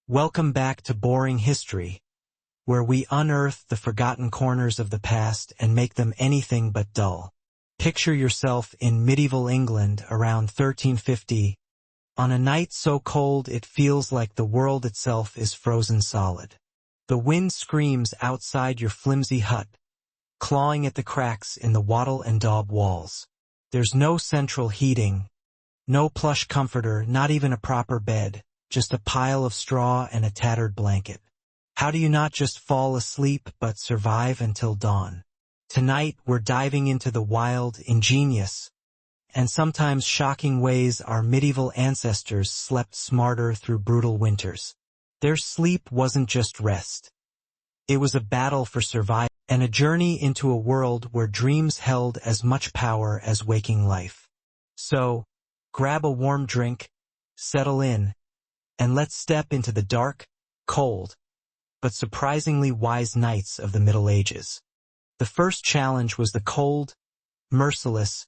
Welcome back to Boring History, where we unearth the forgotten corners of the past and make them anything but dull. Picture yourself in medieval England around 1350, on a night so cold it feels like the world itself is frozen solid. The wind screams outside your flimsy hut, clawing at the cracks in the wattle and daub walls. There's no central heating, no plush comforter, not even a proper bed, just a pile of straw and a tattered blanket. How do you not just fall asleep but survive until dawn? Tonight we're diving into the wild, ingenious, and sometimes shocking ways our medieval ancestors slept smarter through brutal winters. Their sleep wasn't just rest. It was a battle for survival and a journey into a world where dreams held as much power as waking life. So, grab a warm drink, settle in, and let's step into the dark, cold, but surprisingly wise nights of the Middle Ages. The first challenge was the cold, merciless,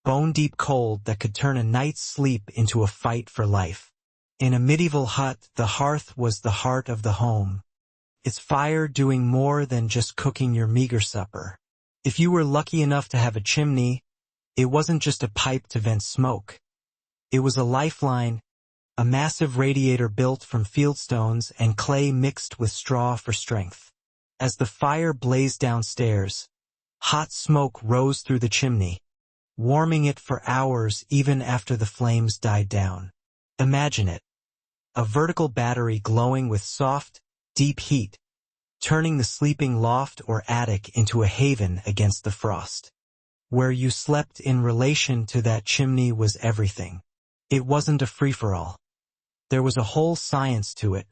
bone-deep cold that could turn a night's sleep into a fight for life. In a medieval hut, the hearth was the heart of the home, its fire doing more than just cooking your meager supper. If you were lucky enough to have a chimney, it wasn't just a pipe to vent smoke. It was a lifeline, a massive radiator built from fieldstones and clay mixed with straw for strength. As the fire blazed downstairs, hot smoke rose through the chimney, warming it for hours even after the flames died down. Imagine it. A vertical battery glowing with soft, deep heat, turning the sleeping loft or attic into a haven against the frost. Where you slept in relation to that chimney was everything. It wasn't a free-for-all. There was a whole science to it,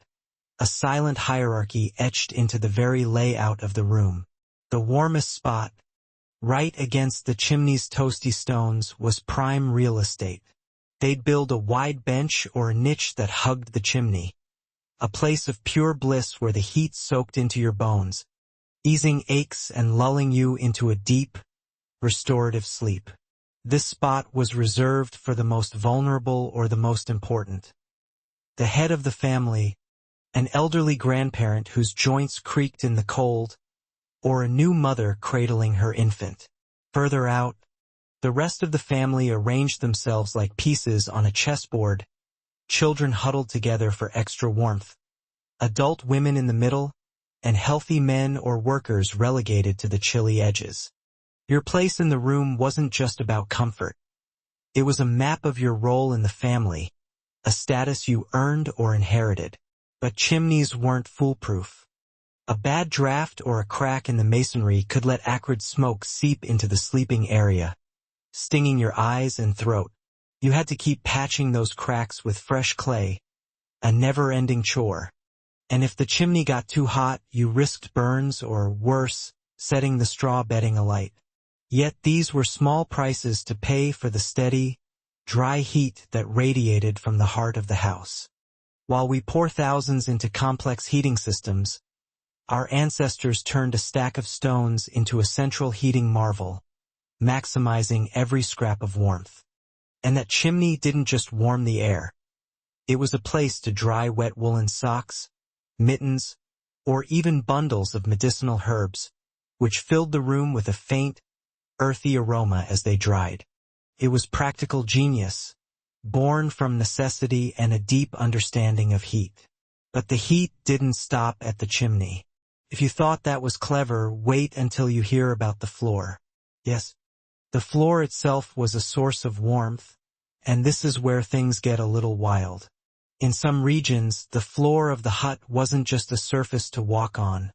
a silent hierarchy etched into the very layout of the room. The warmest spot, right against the chimney's toasty stones, was prime real estate. They'd build a wide bench or a niche that hugged the chimney, a place of pure bliss where the heat soaked into your bones, easing aches and lulling you into a deep, restorative sleep. This spot was reserved for the most vulnerable or the most important. The head of the family, an elderly grandparent whose joints creaked in the cold, or a new mother cradling her infant. Further out, the rest of the family arranged themselves like pieces on a chessboard, children huddled together for extra warmth, adult women in the middle, and healthy men or workers relegated to the chilly edges. Your place in the room wasn't just about comfort. It was a map of your role in the family, a status you earned or inherited. But chimneys weren't foolproof. A bad draft or a crack in the masonry could let acrid smoke seep into the sleeping area, stinging your eyes and throat. You had to keep patching those cracks with fresh clay, a never-ending chore. And if the chimney got too hot, you risked burns or, worse, setting the straw bedding alight. Yet these were small prices to pay for the steady, dry heat that radiated from the heart of the house. While we pour thousands into complex heating systems, our ancestors turned a stack of stones into a central heating marvel, maximizing every scrap of warmth. And that chimney didn't just warm the air. It was a place to dry wet woolen socks, mittens, or even bundles of medicinal herbs, which filled the room with a faint, earthy aroma as they dried. It was practical genius, born from necessity and a deep understanding of heat. But the heat didn't stop at the chimney. If you thought that was clever, wait until you hear about the floor. Yes, the floor itself was a source of warmth, and this is where things get a little wild. In some regions, the floor of the hut wasn't just a surface to walk on.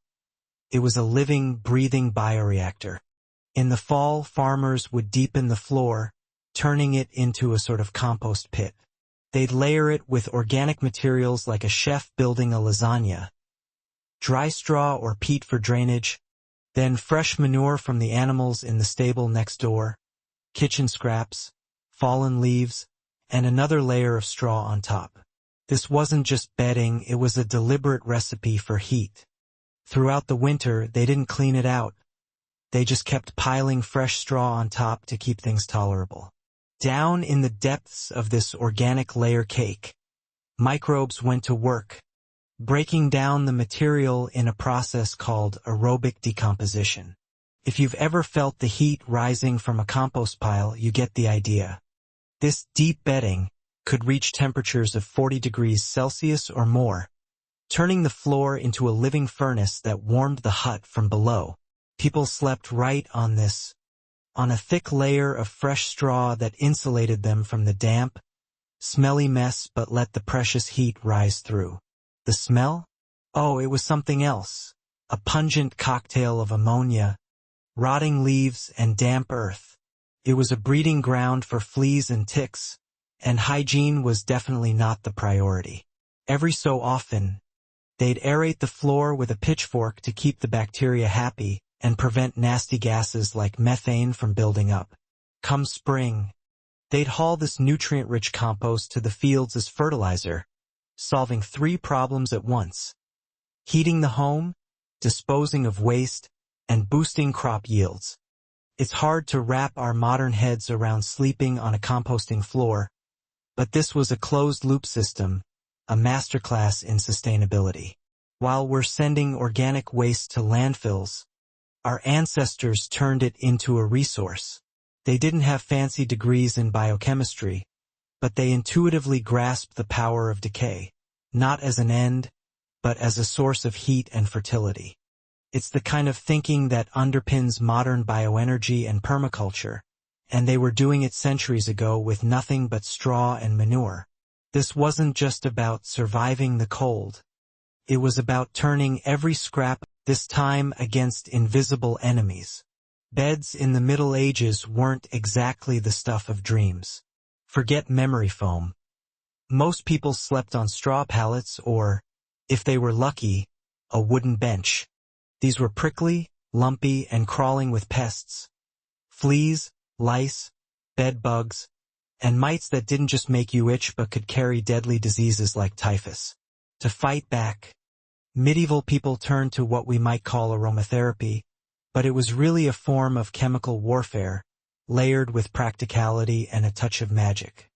It was a living, breathing bioreactor. In the fall, farmers would deepen the floor, turning it into a sort of compost pit. They'd layer it with organic materials like a chef building a lasagna, dry straw or peat for drainage, then fresh manure from the animals in the stable next door, kitchen scraps, fallen leaves, and another layer of straw on top. This wasn't just bedding, it was a deliberate recipe for heat. Throughout the winter, they didn't clean it out. They just kept piling fresh straw on top to keep things tolerable. Down in the depths of this organic layer cake, microbes went to work, breaking down the material in a process called aerobic decomposition. If you've ever felt the heat rising from a compost pile, you get the idea. This deep bedding could reach temperatures of 40 degrees Celsius or more, turning the floor into a living furnace that warmed the hut from below. People slept right on a thick layer of fresh straw that insulated them from the damp, smelly mess but let the precious heat rise through. The smell? Oh, it was something else. A pungent cocktail of ammonia, rotting leaves, and damp earth. It was a breeding ground for fleas and ticks, and hygiene was definitely not the priority. Every so often, they'd aerate the floor with a pitchfork to keep the bacteria happy and prevent nasty gases like methane from building up. Come spring, they'd haul this nutrient-rich compost to the fields as fertilizer, solving 3 problems at once: heating the home, disposing of waste, and boosting crop yields. It's hard to wrap our modern heads around sleeping on a composting floor, but this was a closed-loop system, a masterclass in sustainability. While we're sending organic waste to landfills, our ancestors turned it into a resource. They didn't have fancy degrees in biochemistry, but they intuitively grasped the power of decay, not as an end, but as a source of heat and fertility. It's the kind of thinking that underpins modern bioenergy and permaculture, and they were doing it centuries ago with nothing but straw and manure. This wasn't just about surviving the cold. It was about turning every scrap, this time against invisible enemies. Beds in the Middle Ages weren't exactly the stuff of dreams. Forget memory foam. Most people slept on straw pallets or, if they were lucky, a wooden bench. These were prickly, lumpy, and crawling with pests. Fleas, lice, bed bugs, and mites that didn't just make you itch but could carry deadly diseases like typhus. To fight back, medieval people turned to what we might call aromatherapy, but it was really a form of chemical warfare, layered with practicality and a touch of magic.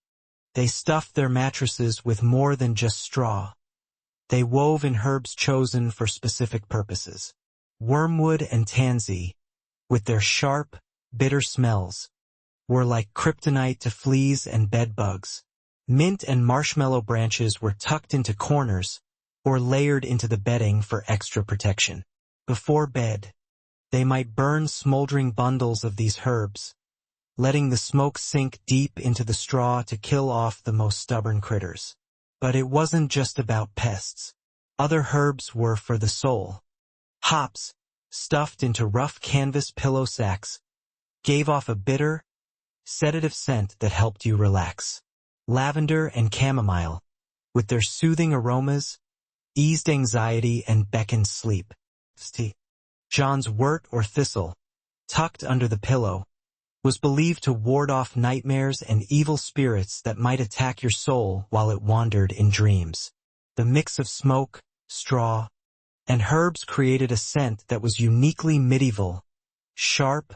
They stuffed their mattresses with more than just straw. They wove in herbs chosen for specific purposes. Wormwood and tansy, with their sharp, bitter smells, were like kryptonite to fleas and bed bugs. Mint and marshmallow branches were tucked into corners or layered into the bedding for extra protection. Before bed, they might burn smoldering bundles of these herbs, letting the smoke sink deep into the straw to kill off the most stubborn critters. But it wasn't just about pests. Other herbs were for the soul. Hops, stuffed into rough canvas pillow sacks, gave off a bitter, sedative scent that helped you relax. Lavender and chamomile, with their soothing aromas, eased anxiety and beckoned sleep. John's wort or thistle, tucked under the pillow, was believed to ward off nightmares and evil spirits that might attack your soul while it wandered in dreams. The mix of smoke, straw, and herbs created a scent that was uniquely medieval, sharp,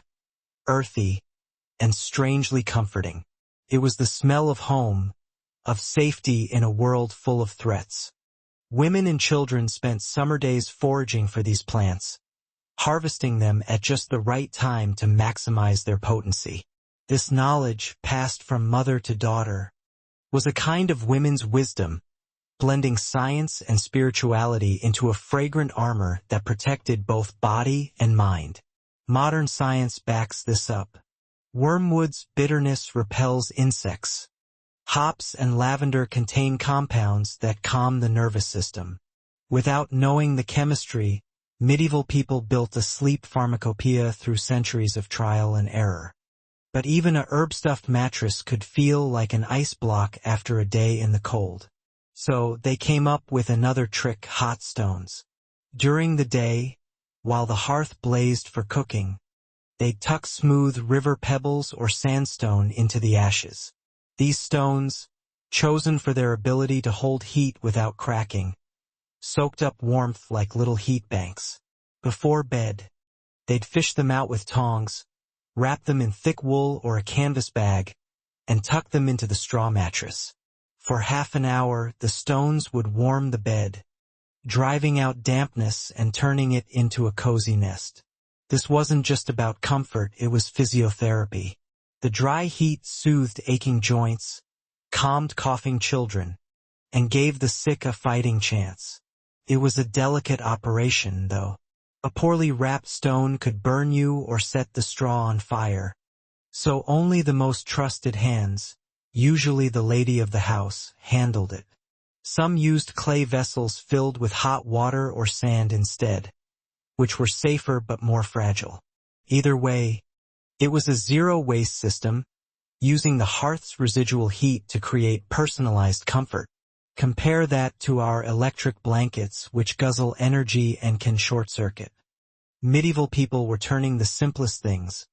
earthy, and strangely comforting. It was the smell of home, of safety in a world full of threats. Women and children spent summer days foraging for these plants, harvesting them at just the right time to maximize their potency. This knowledge, passed from mother to daughter, was a kind of women's wisdom, blending science and spirituality into a fragrant armor that protected both body and mind. Modern science backs this up. Wormwood's bitterness repels insects. Hops and lavender contain compounds that calm the nervous system. Without knowing the chemistry, medieval people built a sleep pharmacopoeia through centuries of trial and error. But even a herb-stuffed mattress could feel like an ice block after a day in the cold. So they came up with another trick: hot stones. During the day, while the hearth blazed for cooking, they'd tuck smooth river pebbles or sandstone into the ashes. These stones, chosen for their ability to hold heat without cracking, soaked up warmth like little heat banks. Before bed, they'd fish them out with tongs, wrap them in thick wool or a canvas bag, and tuck them into the straw mattress. For half an hour, the stones would warm the bed, driving out dampness and turning it into a cozy nest. This wasn't just about comfort, it was physiotherapy. The dry heat soothed aching joints, calmed coughing children, and gave the sick a fighting chance. It was a delicate operation, though. A poorly wrapped stone could burn you or set the straw on fire. So only the most trusted hands, usually the lady of the house, handled it. Some used clay vessels filled with hot water or sand instead, which were safer but more fragile. Either way, it was a zero-waste system, using the hearth's residual heat to create personalized comfort. Compare that to our electric blankets, which guzzle energy and can short-circuit. Medieval people were turning the simplest things,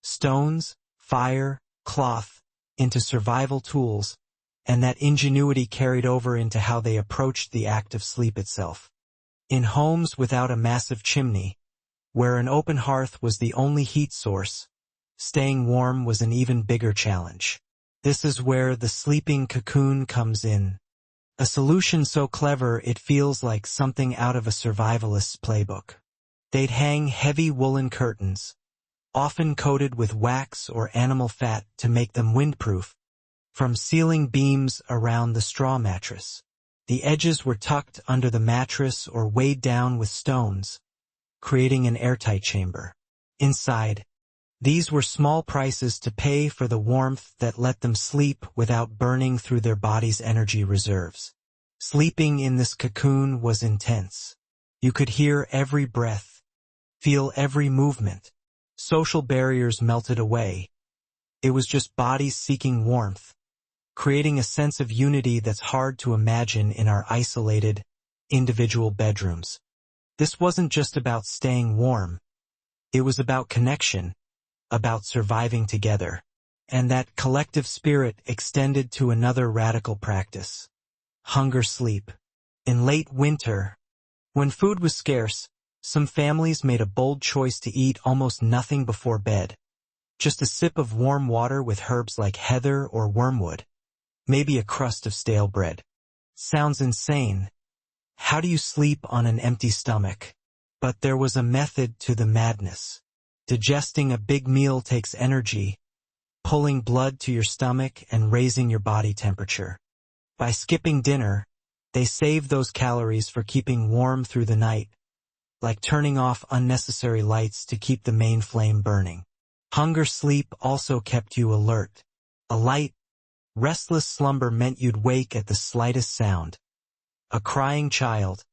stones, fire, cloth, into survival tools, and that ingenuity carried over into how they approached the act of sleep itself. In homes without a massive chimney, where an open hearth was the only heat source, staying warm was an even bigger challenge. This is where the sleeping cocoon comes in. A solution so clever it feels like something out of a survivalist's playbook. They'd hang heavy woolen curtains, often coated with wax or animal fat to make them windproof, from ceiling beams around the straw mattress. The edges were tucked under the mattress or weighed down with stones, creating an airtight chamber. Inside, these were small prices to pay for the warmth that let them sleep without burning through their body's energy reserves. Sleeping in this cocoon was intense. You could hear every breath, feel every movement. Social barriers melted away. It was just bodies seeking warmth, creating a sense of unity that's hard to imagine in our isolated, individual bedrooms. This wasn't just about staying warm. It was about connection, about surviving together. And that collective spirit extended to another radical practice: hunger sleep. In late winter, when food was scarce, some families made a bold choice to eat almost nothing before bed. Just a sip of warm water with herbs like heather or wormwood. Maybe a crust of stale bread. Sounds insane. How do you sleep on an empty stomach? But there was a method to the madness. Digesting a big meal takes energy, pulling blood to your stomach and raising your body temperature. By skipping dinner, they save those calories for keeping warm through the night, like turning off unnecessary lights to keep the main flame burning. Hunger sleep also kept you alert. A light, restless slumber meant you'd wake at the slightest sound. A crying child,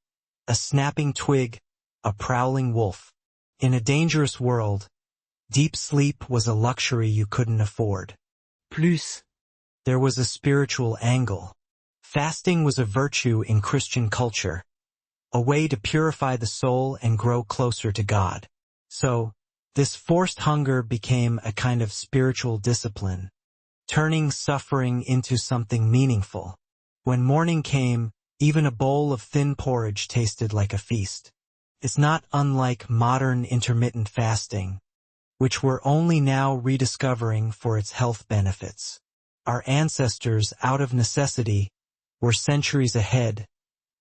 a snapping twig, a prowling wolf. In a dangerous world, deep sleep was a luxury you couldn't afford. Plus, there was a spiritual angle. Fasting was a virtue in Christian culture, a way to purify the soul and grow closer to God. So, this forced hunger became a kind of spiritual discipline, turning suffering into something meaningful. When morning came, even a bowl of thin porridge tasted like a feast. It's not unlike modern intermittent fasting, which we're only now rediscovering for its health benefits. Our ancestors, out of necessity, were centuries ahead,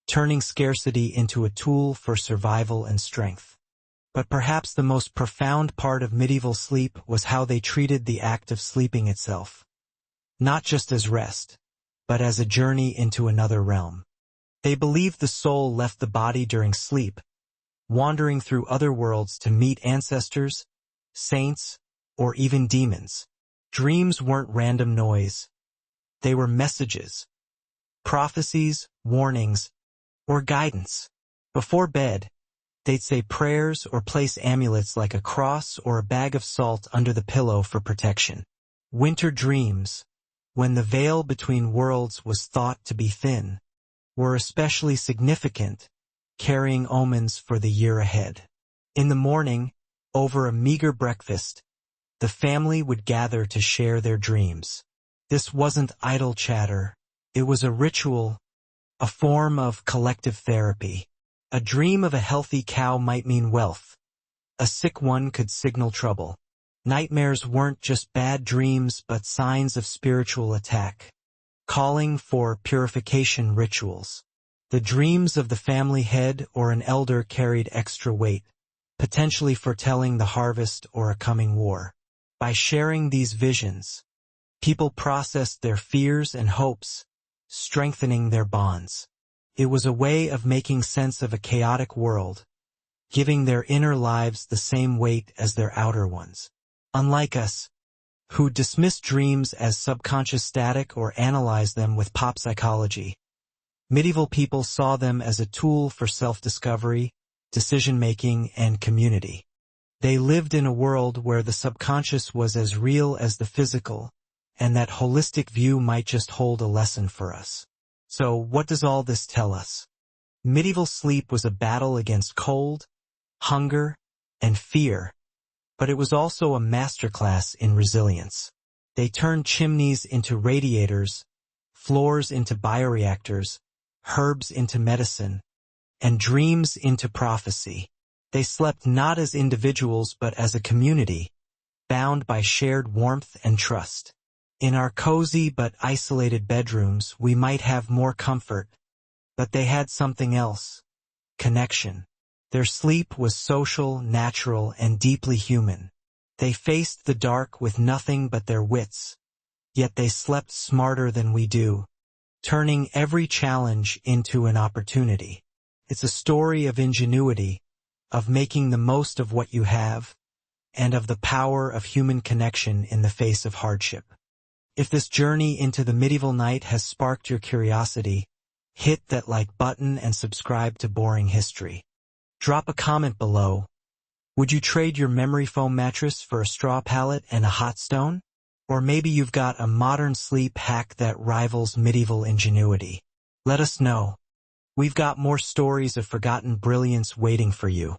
turning scarcity into a tool for survival and strength. But perhaps the most profound part of medieval sleep was how they treated the act of sleeping itself. Not just as rest, but as a journey into another realm. They believed the soul left the body during sleep, wandering through other worlds to meet ancestors, saints, or even demons. Dreams weren't random noise. They were messages, prophecies, warnings, or guidance. Before bed, they'd say prayers or place amulets like a cross or a bag of salt under the pillow for protection. Winter dreams, when the veil between worlds was thought to be thin, were especially significant, carrying omens for the year ahead. In the morning, over a meager breakfast, the family would gather to share their dreams. This wasn't idle chatter. It was a ritual, a form of collective therapy. A dream of a healthy cow might mean wealth. A sick one could signal trouble. Nightmares weren't just bad dreams but signs of spiritual attack, calling for purification rituals. The dreams of the family head or an elder carried extra weight, potentially foretelling the harvest or a coming war. By sharing these visions, people processed their fears and hopes, strengthening their bonds. It was a way of making sense of a chaotic world, giving their inner lives the same weight as their outer ones. Unlike us, who dismiss dreams as subconscious static or analyze them with pop psychology, medieval people saw them as a tool for self-discovery, decision-making, and community. They lived in a world where the subconscious was as real as the physical, and that holistic view might just hold a lesson for us. So, what does all this tell us? Medieval sleep was a battle against cold, hunger, and fear, but it was also a masterclass in resilience. They turned chimneys into radiators, floors into bioreactors, herbs into medicine, and dreams into prophecy. They slept not as individuals but as a community, bound by shared warmth and trust. In our cozy but isolated bedrooms, we might have more comfort, but they had something else: connection. Their sleep was social, natural, and deeply human. They faced the dark with nothing but their wits, yet they slept smarter than we do, turning every challenge into an opportunity. It's a story of ingenuity, of making the most of what you have, and of the power of human connection in the face of hardship. If this journey into the medieval night has sparked your curiosity, hit that like button and subscribe to Boring History. Drop a comment below. Would you trade your memory foam mattress for a straw pallet and a hot stone? Or maybe you've got a modern sleep hack that rivals medieval ingenuity. Let us know. We've got more stories of forgotten brilliance waiting for you.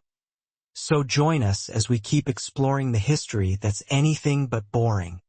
So join us as we keep exploring the history that's anything but boring.